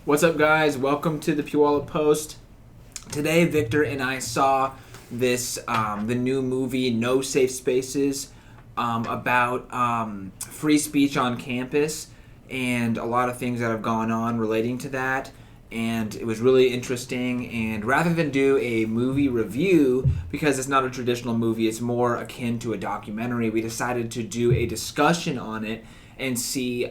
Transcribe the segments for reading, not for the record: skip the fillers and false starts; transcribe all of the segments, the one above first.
What's up, guys? Welcome to the Puyallup Post. Today, Victor and I saw this the new movie No Safe Spaces about free speech on campus and a lot of things that have gone on relating to that. And it was really interesting. And rather than do a movie review, because it's not a traditional movie, it's more akin to a documentary, we decided to do a discussion on it and see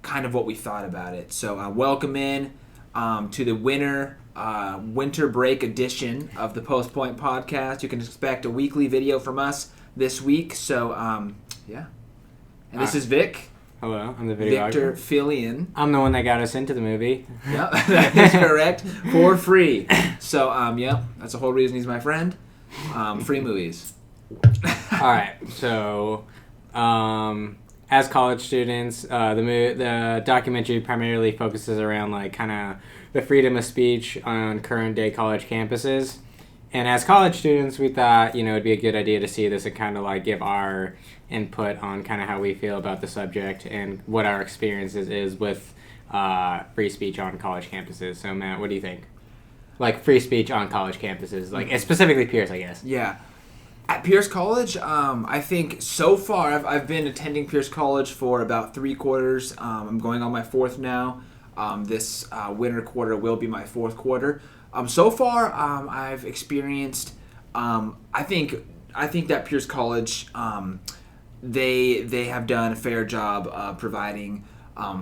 kind of what we thought about it. So welcome in to the winter break edition of the Post Point podcast. You can expect a weekly video from us this week. So yeah. And this is Vic. Hello, I'm the videographer. Victor Fillion. I'm the one that got us into the movie. Yep, that is correct. For free. So, yeah, that's the whole reason he's my friend. Free movies. All right, so as college students, the documentary primarily focuses around like kind of the freedom of speech on current day college campuses. And as college students, we thought, it'd be a good idea to see this and kind of like give our input on kind of how we feel about the subject and what our experiences is with free speech on college campuses. So, Matt, what do you think? Like free speech on college campuses, like specifically Pierce, I guess. Yeah. At Pierce College, I think so far, I've been attending Pierce College for about 3 quarters. I'm going on my 4th now. This winter quarter will be my 4th quarter. So far, I've experienced. I think that Pierce College, they have done a fair job of providing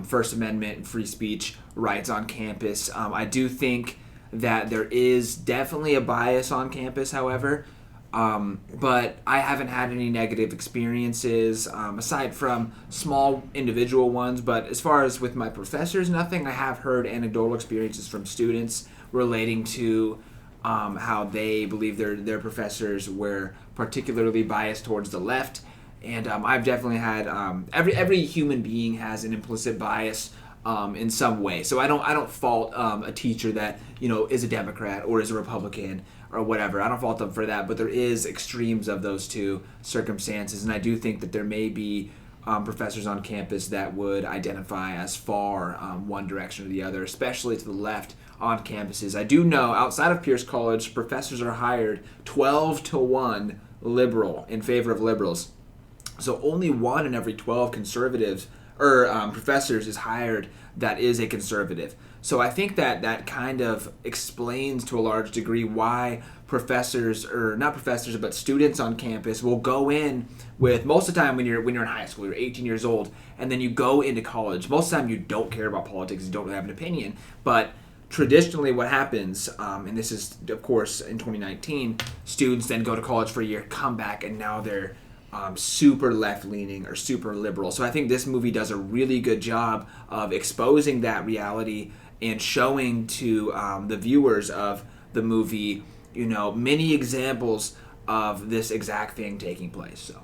First Amendment and free speech rights on campus. I do think that there is definitely a bias on campus, however, but I haven't had any negative experiences aside from small individual ones. But as far as with my professors, nothing. I have heard anecdotal experiences from students relating to how they believe their professors were particularly biased towards the left. And I've definitely had every human being has an implicit bias in some way. So I don't fault a teacher that is a Democrat or is a Republican or whatever. I don't fault them for that. But there is extremes of those two circumstances, and I do think that there may be professors on campus that would identify as far one direction or the other, especially to the left on campuses. I do know outside of Pierce College, professors are hired 12-1 liberal in favor of liberals. So only 1 in every 12 conservatives or professors is hired that is a conservative. So I think that kind of explains to a large degree why professors, or not professors, but students on campus will go in with, most of the time when you're in high school, you're 18 years old, and then you go into college. Most of the time you don't care about politics, you don't really have an opinion, but traditionally what happens, and this is of course in 2019, students then go to college for a year, come back, and now they're super left-leaning or super liberal. So I think this movie does a really good job of exposing that reality and showing to the viewers of the movie, many examples of this exact thing taking place. So,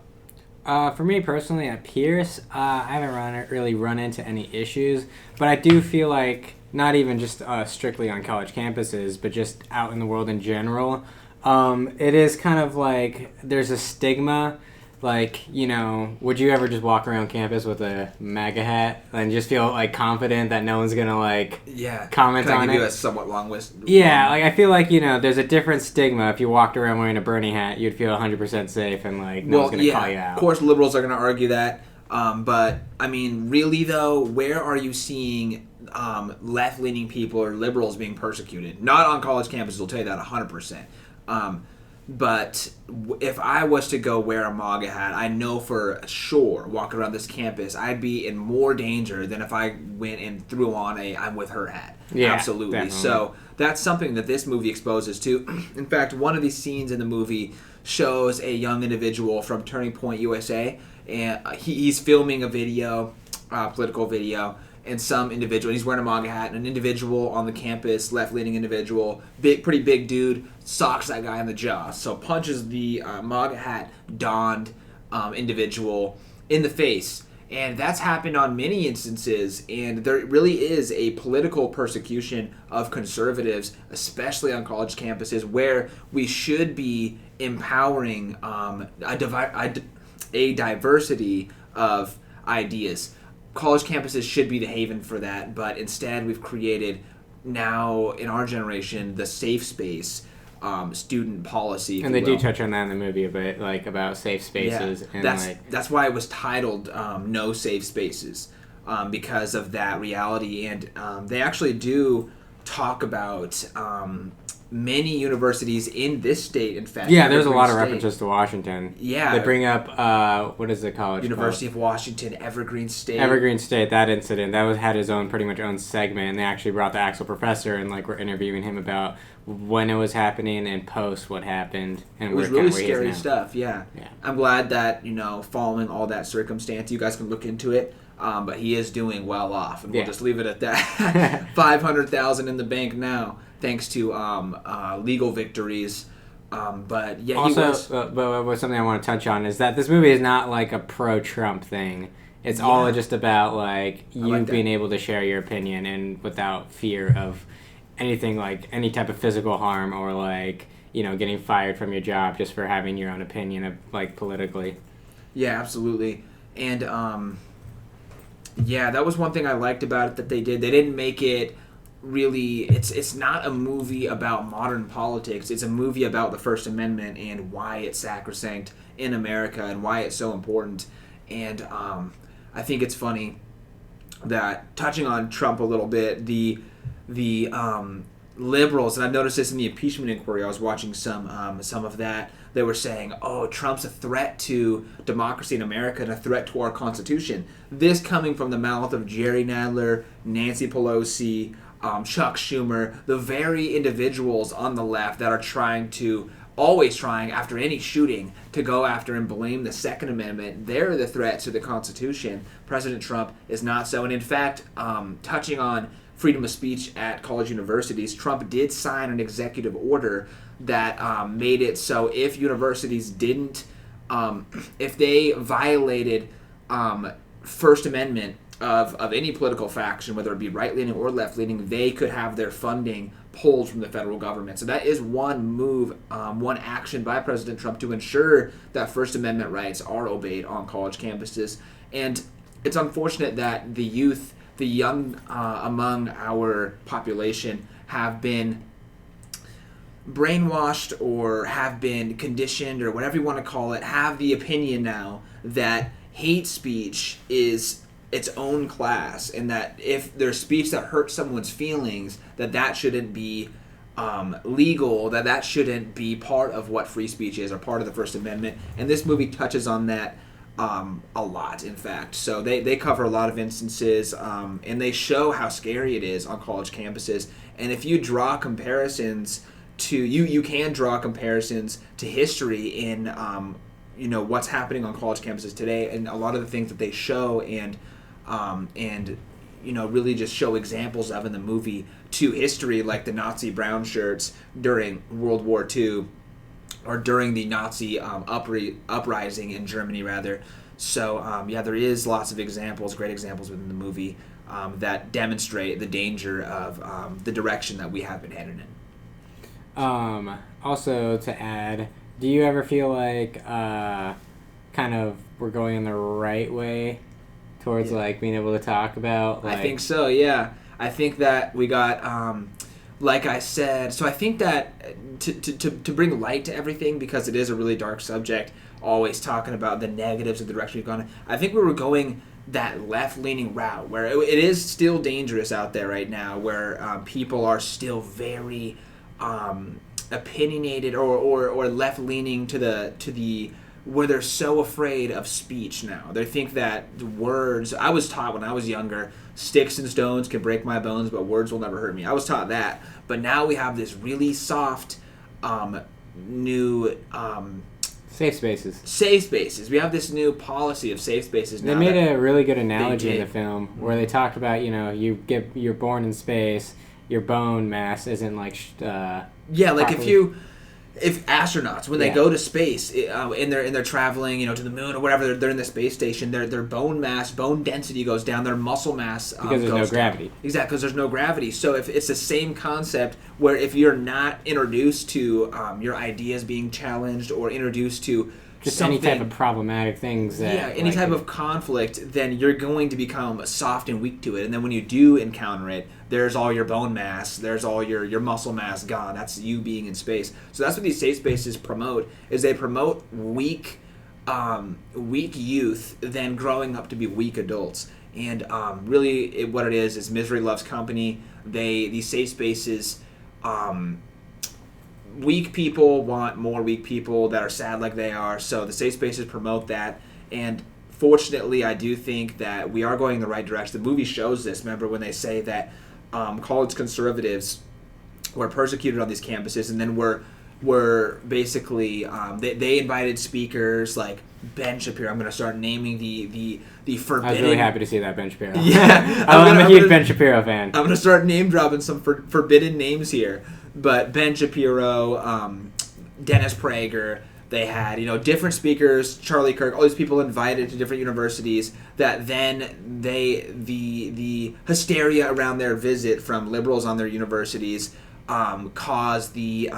for me personally, at Pierce, I haven't really run into any issues, but I do feel like not even just strictly on college campuses, but just out in the world in general, it is kind of like there's a stigma. Like, would you ever just walk around campus with a MAGA hat and just feel, like, confident that no one's going to, comment on it? Can I give you a somewhat long list? Yeah, like, I feel like, there's a different stigma. If you walked around wearing a Bernie hat, you'd feel 100% safe and, like, no one's going to call you out. Of course, liberals are going to argue that. But, I mean, really, though, where are you seeing left-leaning people or liberals being persecuted? Not on college campuses, I'll tell you that 100%. But if I was to go wear a MAGA hat, I know for sure, walking around this campus, I'd be in more danger than if I went and threw on a I'm with her hat. Yeah, absolutely. Definitely. So that's something that this movie exposes to. In fact, one of these scenes in the movie shows a young individual from Turning Point USA, and he's filming a video, political video, and some individual, he's wearing a MAGA hat, and an individual on the campus, left-leaning individual, pretty big dude, socks that guy in the jaw. So punches the MAGA hat donned individual in the face. And that's happened on many instances, and there really is a political persecution of conservatives, especially on college campuses, where we should be empowering a diversity of ideas. college campuses should be the haven for that, but instead we've created now in our generation the safe space student policy. And they do touch on that in the movie a bit, like about safe spaces. Yeah, And that's why it was titled No Safe Spaces, because of that reality. And they actually do talk about many universities in this state, in fact. Yeah, there's a Evergreen lot of State. references to Washington. Yeah. They bring up, what is the college University called? of Washington, Evergreen State. Evergreen State, that incident, that had his own, pretty much own segment, and they actually brought the actual professor and, like, were interviewing him about when it was happening and post what happened. And it was really scary stuff, yeah. I'm glad that, following all that circumstance, you guys can look into it. But he is doing well off, and we'll just leave it at that. $500,000 in the bank now, thanks to legal victories. But yeah, also, but something I want to touch on is that this movie is not like a pro-Trump thing. It's all just about like you being able to share your opinion and without fear of anything like any type of physical harm or like getting fired from your job just for having your own opinion of like politically. Yeah, absolutely, and yeah, that was one thing I liked about it that they did. They didn't make it really... It's not a movie about modern politics. It's a movie about the First Amendment and why it's sacrosanct in America and why it's so important. And I think it's funny that, touching on Trump a little bit, the liberals, and I've noticed this in the impeachment inquiry, I was watching some of that, they were saying, oh, Trump's a threat to democracy in America and a threat to our Constitution. This coming from the mouth of Jerry Nadler, Nancy Pelosi, Chuck Schumer, the very individuals on the left that are always trying, after any shooting, to go after and blame the Second Amendment. They're the threat to the Constitution. President Trump is not so. And in fact, touching on freedom of speech at college universities, Trump did sign an executive order that made it so if universities didn't, if they violated First Amendment of any political faction, whether it be right-leaning or left-leaning, they could have their funding pulled from the federal government. So that is one move, one action by President Trump to ensure that First Amendment rights are obeyed on college campuses. And it's unfortunate that the youth, the young among our population, have been brainwashed or have been conditioned or whatever you want to call it, have the opinion now that hate speech is its own class, and that if there's speech that hurts someone's feelings, that shouldn't be legal, that shouldn't be part of what free speech is or part of the First Amendment. And this movie touches on that a lot, in fact. So they cover a lot of instances, and they show how scary it is on college campuses. And if you draw comparisons to, you can draw comparisons to history in what's happening on college campuses today, and a lot of the things that they show and really just show examples of in the movie to history, like the Nazi brown shirts during World War II, or during the Nazi uprising in Germany, rather. So, there is lots of examples, great examples within the movie that demonstrate the danger of the direction that we have been headed in. Also, to add, do you ever feel like kind of we're going in the right way towards like being able to talk about? Like... I think so, yeah. I think that we got, like I said, so I think that to bring light to everything, because it is a really dark subject, always talking about the negatives of the direction we've gone, I think we were going that left-leaning route where it is still dangerous out there right now, where people are still very opinionated or left-leaning to the where they're so afraid of speech now. They think that words... I was taught when I was younger, sticks and stones can break my bones, but words will never hurt me. I was taught that. But now we have this really soft, new... safe spaces. Safe spaces. We have this new policy of safe spaces now. They made a really good analogy in the film where they talked about, you're born in space, your bone mass isn't like... properly... If astronauts, when they go to space, and they're traveling, to the moon or whatever, they're in the space station, their bone mass, bone density goes down, their muscle mass because there's no gravity. Exactly, because there's no gravity. So if it's the same concept where if you're not introduced to your ideas being challenged or introduced to just any type of problematic things. Any type of conflict, then you're going to become soft and weak to it. And then when you do encounter it, there's all your bone mass, there's all your muscle mass gone. That's you being in space. So that's what these safe spaces promote, is they promote weak youth then growing up to be weak adults. And really what it is misery loves company. These safe spaces, weak people want more weak people that are sad like they are, so the safe spaces promote that. And fortunately, I do think that we are going in the right direction. The movie shows this. Remember when they say that college conservatives were persecuted on these campuses, and then were basically they invited speakers like Ben Shapiro. I'm going to start naming the forbidden. I was really happy to see that Ben Shapiro. Yeah, I'm a huge Ben Shapiro fan. I'm going to start name dropping some forbidden names here. But Ben Shapiro, Dennis Prager, they had, different speakers, Charlie Kirk, all these people invited to different universities that then the hysteria around their visit from liberals on their universities caused the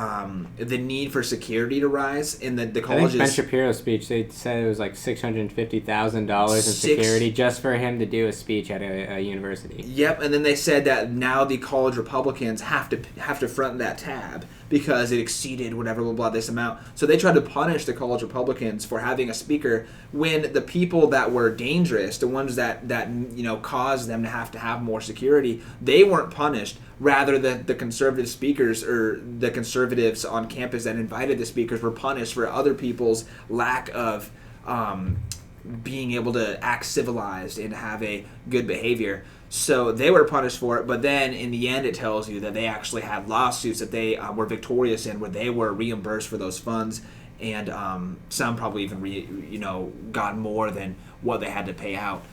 need for security to rise in the colleges. I think Ben Shapiro's speech, they said it was like $650,000 in security just for him to do a speech at a university. Yep, and then they said that now the college Republicans have to front that tab because it exceeded whatever this amount. So they tried to punish the college Republicans for having a speaker when the people that were dangerous, the ones that caused them to have more security, they weren't punished. Rather, the conservative speakers or the conservatives on campus that invited the speakers were punished for other people's lack of being able to act civilized and have a good behavior. So they were punished for it, but then in the end it tells you that they actually had lawsuits that they were victorious in, where they were reimbursed for those funds, and some probably even got more than what they had to pay out.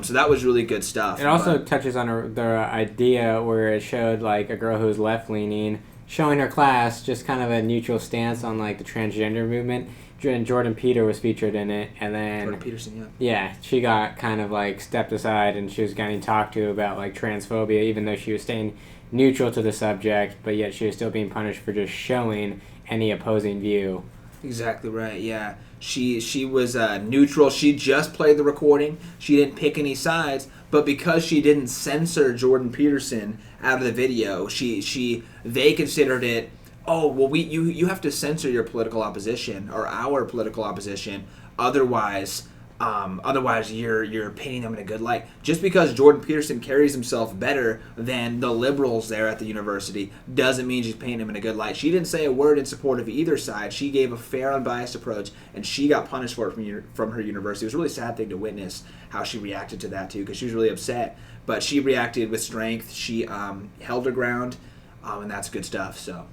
So that was really good stuff. It also touches on the idea where it showed like a girl who was left-leaning showing her class just kind of a neutral stance on like the transgender movement. Jordan Peter was featured in it, and then Jordan Peterson, yeah, she got kind of like stepped aside, and she was getting talked to about like transphobia, even though she was staying neutral to the subject, but yet she was still being punished for just showing any opposing view. Exactly right. Yeah, she was neutral. She just played the recording. She didn't pick any sides, but because she didn't censor Jordan Peterson out of the video, they considered it. Oh, well, you have to censor your political opposition or our political opposition, otherwise you're painting them in a good light. Just because Jordan Peterson carries himself better than the liberals there at the university doesn't mean she's painting him in a good light. She didn't say a word in support of either side. She gave a fair, unbiased approach, and she got punished for it from her university. It was a really sad thing to witness how she reacted to that too, because she was really upset. But she reacted with strength. She held her ground, and that's good stuff. So.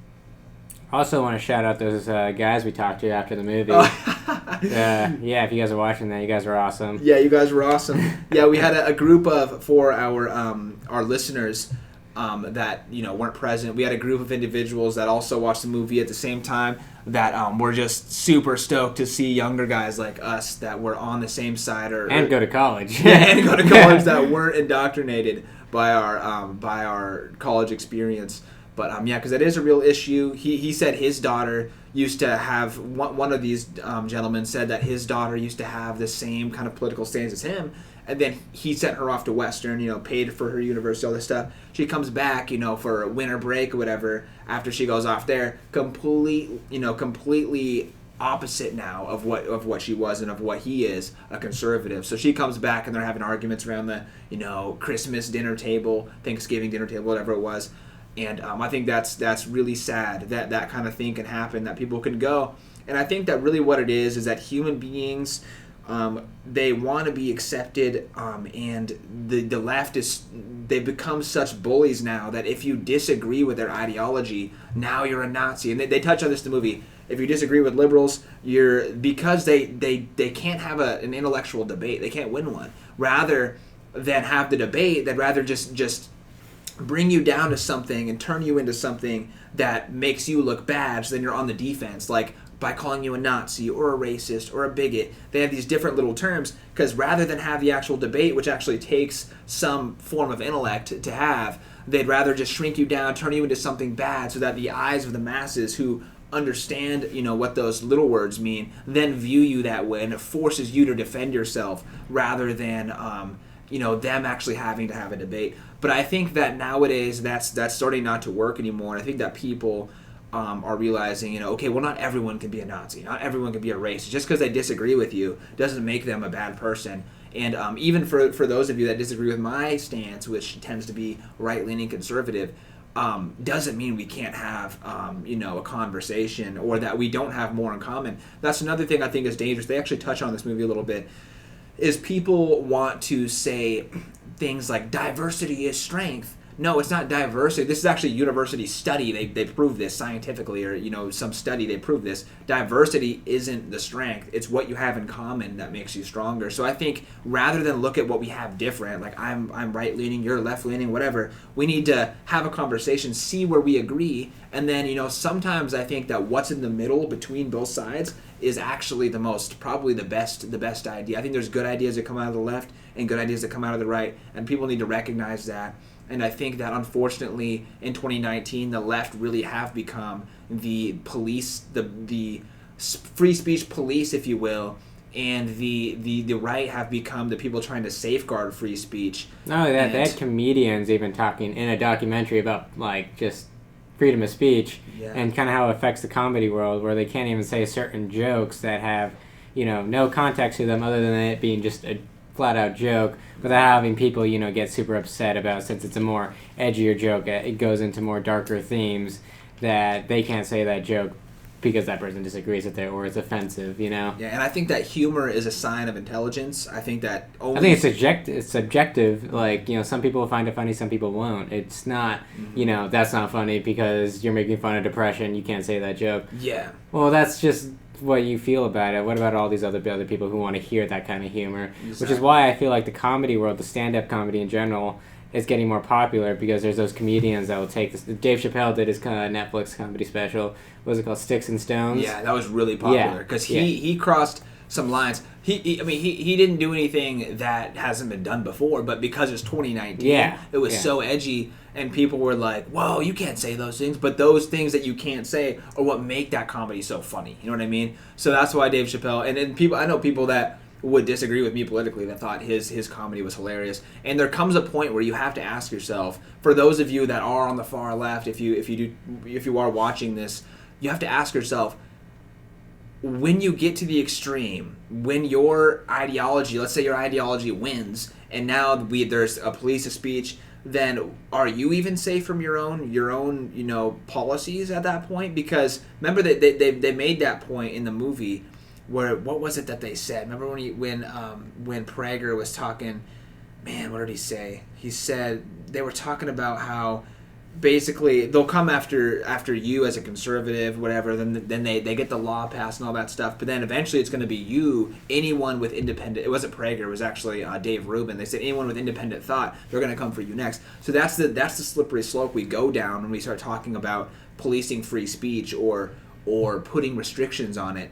I also want to shout out those guys we talked to after the movie. If you guys are watching that, you guys were awesome. Yeah, you guys were awesome. Yeah, we had a group for our listeners that weren't present. We had a group of individuals that also watched the movie at the same time that were just super stoked to see younger guys like us that were on the same side and go to college. And go to college that weren't indoctrinated by our college experience. But because that is a real issue. He said his daughter used to have, one of these gentlemen said that his daughter used to have the same kind of political stance as him, and then he sent her off to Western, paid for her university, all this stuff. She comes back, for a winter break or whatever, after she goes off there, completely opposite now of what she was and of what he is, a conservative. So she comes back and they're having arguments around the, Christmas dinner table, Thanksgiving dinner table, whatever it was. And I think that's really sad that kind of thing can happen, that people can go. And I think that really what it is that human beings, they want to be accepted, and the left they've become such bullies now that if you disagree with their ideology, now you're a Nazi. And they touch on this in the movie. If you disagree with liberals, because they can't have an intellectual debate. They can't win one. Rather than have the debate, they'd rather just bring you down to something and turn you into something that makes you look bad, so then you're on the defense, like by calling you a Nazi or a racist or a bigot. They have these different little terms, because rather than have the actual debate, which actually takes some form of intellect to have, they'd rather just shrink you down, turn you into something bad, so that the eyes of the masses who understand, what those little words mean, then view you that way, and it forces you to defend yourself rather than, them actually having to have a debate. But I think that nowadays that's starting not to work anymore. And I think that people are realizing, okay, well, not everyone can be a Nazi, not everyone can be a racist. Just because they disagree with you doesn't make them a bad person. And even for those of you that disagree with my stance, which tends to be right-leaning conservative, doesn't mean we can't have, a conversation or that we don't have more in common. That's another thing I think is dangerous. They actually touch on this movie a little bit, is people want to say things like diversity is strength. No, it's not diversity. This is actually a university study. They prove this scientifically, or some study they prove this. Diversity isn't the strength. It's what you have in common that makes you stronger. So I think rather than look at what we have different, like I'm right leaning, you're left leaning, whatever, we need to have a conversation, see where we agree, and then sometimes I think that what's in the middle between both sides is actually probably the best idea. I think there's good ideas that come out of the left and good ideas that come out of the right, and people need to recognize that. And I think that unfortunately in 2019 the left really have become the police, the free speech police, if you will, and the right have become the people trying to safeguard free speech. Not only that, they had comedians even talking in a documentary about just freedom of speech and kind of how it affects the comedy world, where they can't even say certain jokes that have no context to them other than it being just a flat out joke, without having people get super upset about, since it's a more edgier joke, it goes into more darker themes, that they can't say that joke because that person disagrees with it or it's offensive. Yeah, and I think that humor is a sign of intelligence. I think that it's subjective. Some people will find it funny, some people won't. It's not that's not funny because you're making fun of depression, you can't say that joke. Yeah, well, that's just what you feel about it. What about all these other people who want to hear that kind of humor? Exactly. Which is why I feel like the comedy world, the stand-up comedy in general, is getting more popular, because there's those comedians that will take this. Dave Chappelle did his Netflix comedy special. What was it called? Sticks and Stones? Yeah, that was really popular because he crossed some lines. He didn't do anything that hasn't been done before, but because it's 2019, it was so edgy, and people were like, "Whoa, you can't say those things." But those things that you can't say are what make that comedy so funny. You know what I mean? So that's why Dave Chappelle and people. I know people that would disagree with me politically that thought his comedy was hilarious. And there comes a point where you have to ask yourself, for those of you that are on the far left, if you are watching this, you have to ask yourself, when you get to the extreme, when your ideology, let's say your ideology wins, and now there's a police of speech, then are you even safe from your own policies at that point? Because remember that they made that point in the movie where, what was it that they said? Remember when Prager was talking, man, what did he say? He said they were talking about how basically they'll come after you as a conservative, whatever, then they get the law passed and all that stuff, but then eventually it's going to be you, anyone with independent, it wasn't Prager, it was actually Dave Rubin. They said anyone with independent thought, they're going to come for you next. So that's the slippery slope we go down when we start talking about policing free speech or putting restrictions on it.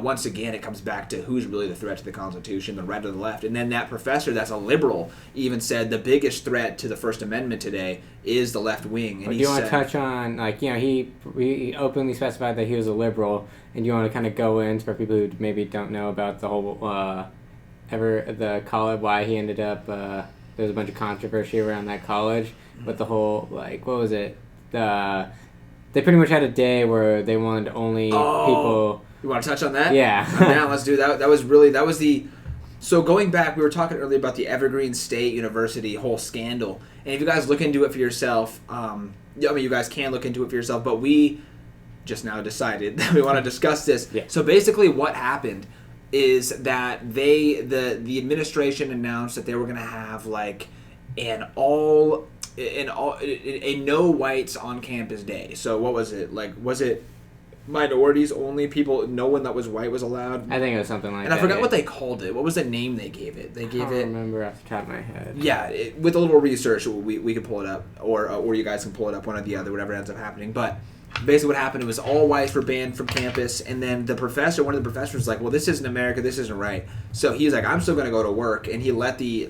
Once again, it comes back to who's really the threat to the Constitution, the right or the left. And then that professor that's a liberal even said the biggest threat to the First Amendment today is the left wing. And do you want to touch on, he openly specified that he was a liberal, and you want to kind of go in for people who maybe don't know about the whole, the college, why he ended up, there was a bunch of controversy around that college, but the whole, what was it? They pretty much had a day where they wanted only people... You want to touch on that? Yeah. Now let's do that. So going back, we were talking earlier about the Evergreen State University whole scandal. And if you guys look into it for yourself, you guys can look into it for yourself, but we just now decided that we want to discuss this. Yeah. So basically what happened is that the administration announced that they were going to have a no whites on campus day. So what was it? Was it minorities only, people, no one that was white was allowed? I think it was something like that. And I forgot what they called it. What was the name they gave it? I don't remember off the top of my head. Yeah, with a little research, we could pull it up, or you guys can pull it up, one or the other, whatever ends up happening. But basically what happened, it was all whites were banned from campus, and then one of the professors was like, well, this isn't America, this isn't right. So he was like, I'm still going to go to work, and he let the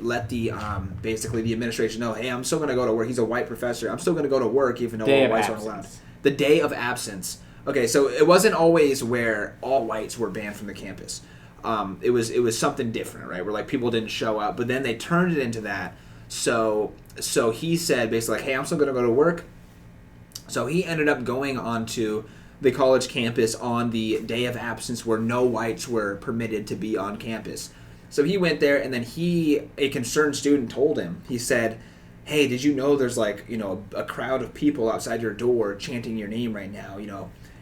basically the administration know, hey, I'm still going to go to work. He's a white professor. I'm still going to go to work even though all whites aren't allowed. The day of absence. Okay, so it wasn't always where all whites were banned from the campus. It was something different, right? Where like people didn't show up, but then they turned it into that. So he said basically like, hey, I'm still gonna go to work. So he ended up going onto the college campus on the day of absence where no whites were permitted to be on campus. So he went there, and then a concerned student told him, he said, hey, did you know there's like, a crowd of people outside your door chanting your name right now?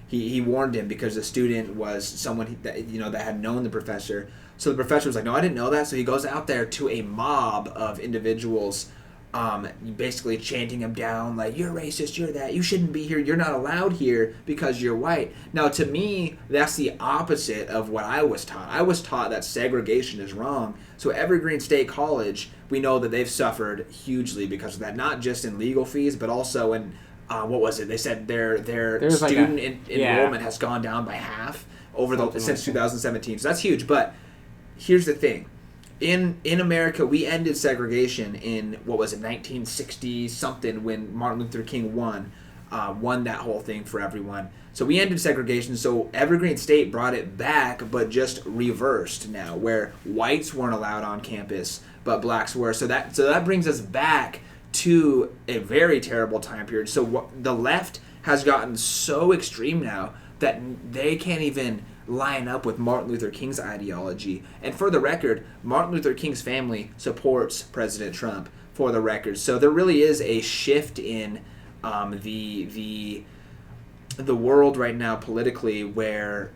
He warned him because the student was someone that had known the professor. So the professor was like, no, I didn't know that. So he goes out there to a mob of individuals, basically chanting him down, like, you're racist, you're that, you shouldn't be here, you're not allowed here because you're white. Now, to me, that's the opposite of what I was taught. I was taught that segregation is wrong. So Evergreen State College, we know that they've suffered hugely because of that, not just in legal fees, but also in, what was it? They said their student enrollment has gone down by half since 2017. So that's huge. But here's the thing. In America, we ended segregation in, 1960 something, when Martin Luther King won that whole thing for everyone. So we ended segregation. So Evergreen State brought it back, but just reversed now, where whites weren't allowed on campus, but blacks were. So that brings us back to a very terrible time period. So the left has gotten so extreme now that they can't even line up with Martin Luther King's ideology. And for the record, Martin Luther King's family supports President Trump, for the record. So there really is a shift in the world right now politically, where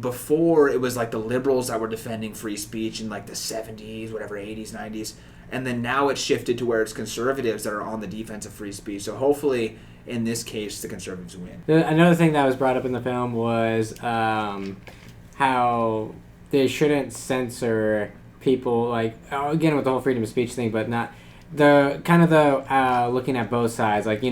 before it was like the liberals that were defending free speech in like the 70s, whatever, 80s, 90s, and then now it's shifted to where it's conservatives that are on the defense of free speech. So hopefully, in this case, the conservatives win. Another thing that was brought up in the film was how they shouldn't censor people, like, again with the whole freedom of speech thing, but not the kind of the looking at both sides. Like,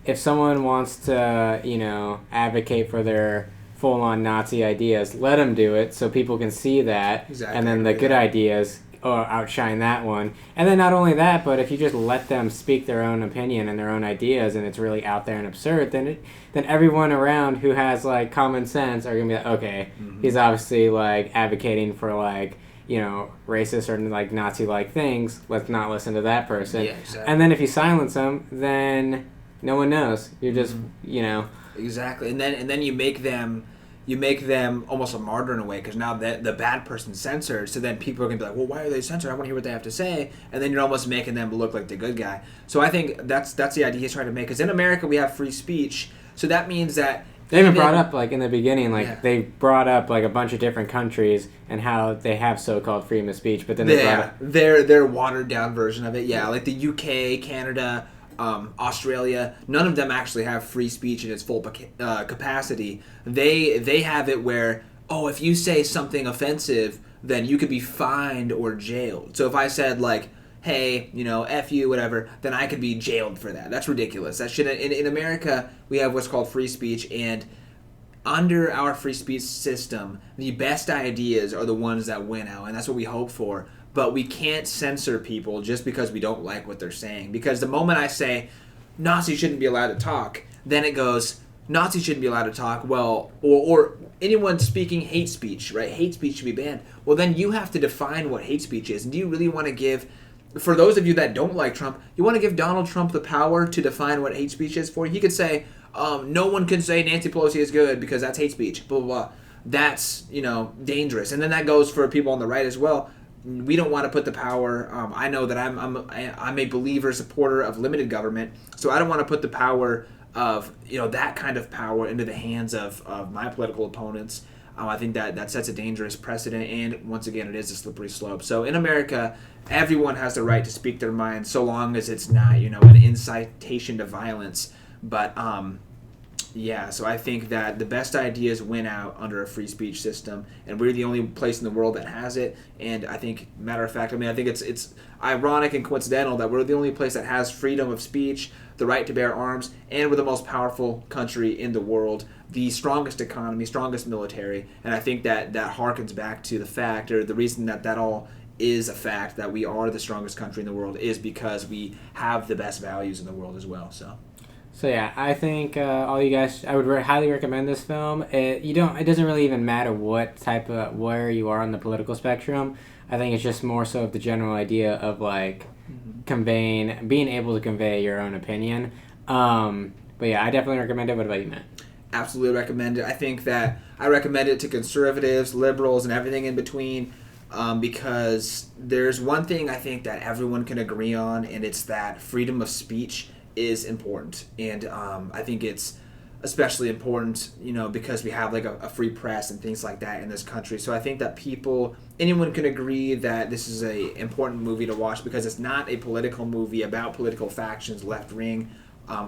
if someone wants to, advocate for their full-on Nazi ideas, let them do it so people can see that. Exactly. And then the good ideas outshine that one. And then not only that, but if you just let them speak their own opinion and their own ideas, and it's really out there and absurd, then everyone around who has like common sense are gonna be like, okay, he's obviously like advocating for like, racist or like Nazi-like things. Let's not listen to that person. Yeah, exactly. And then if you silence them, then no one knows. You're just, Exactly. And then you make them almost a martyr in a way, because now the bad person's censored, so then people are going to be like, well, why are they censored? I want to hear what they have to say. And then you're almost making them look like the good guy. So I think that's the idea he's trying to make, because in America we have free speech, so that means that they even brought up, like, in the beginning, like, they brought up, like, a bunch of different countries and how they have so-called freedom of speech, but then they brought up their watered-down version of it, like the UK, Canada, Australia, none of them actually have free speech in its full capacity. They have it where, if you say something offensive, then you could be fined or jailed. So if I said, like, hey, F you, whatever, then I could be jailed for that. That's ridiculous. That shouldn't. In America, we have what's called free speech, and under our free speech system, the best ideas are the ones that win out, and that's what we hope for. But we can't censor people just because we don't like what they're saying. Because the moment I say, Nazis shouldn't be allowed to talk, then it goes, Nazis shouldn't be allowed to talk, well, or anyone speaking hate speech, right? Hate speech should be banned. Well, then you have to define what hate speech is. And do you really want to give, for those of you that don't like Trump, you want to give Donald Trump the power to define what hate speech is for? He could say, no one can say Nancy Pelosi is good because that's hate speech, blah, blah, blah. That's, dangerous. And then that goes for people on the right as well. We don't want to put the power. I know that I'm a believer, supporter of limited government, so I don't want to put the power of that kind of power into the hands of my political opponents. I think that sets a dangerous precedent, and once again, it is a slippery slope. So in America, everyone has the right to speak their mind, so long as it's not an incitation to violence. But so I think that the best ideas win out under a free speech system, and we're the only place in the world that has it. And I think, matter of fact, I think it's ironic and coincidental that we're the only place that has freedom of speech, the right to bear arms, and we're the most powerful country in the world, the strongest economy, strongest military. And I think that harkens back to the fact, or the reason that all is a fact, that we are the strongest country in the world is because we have the best values in the world as well. So yeah, I think all you guys, I would highly recommend this film. It doesn't really even matter what type of where you are on the political spectrum. I think it's just more so of the general idea of like being able to convey your own opinion. But yeah, I definitely recommend it. What about you, Matt? Absolutely recommend it. I think that I recommend it to conservatives, liberals, and everything in between. Because there's one thing I think that everyone can agree on, and it's that freedom of speech is important. And I think it's especially important, because we have like a free press and things like that in this country. So I think that anyone can agree that this is a important movie to watch because it's not a political movie about political factions, left wing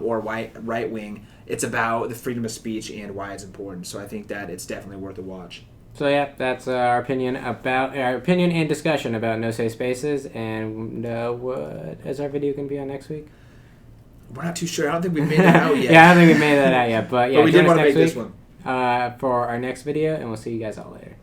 or right wing. It's about the freedom of speech and why it's important. So I think that it's definitely worth a watch. So yeah, that's our opinion and discussion about No Safe Spaces. And what is our video going to be on next week? We're not too sure. I don't think we've made that out yet. Yeah, I don't think we made that out yet. But yeah, but we did want to make this one for our next video, and we'll see you guys all later.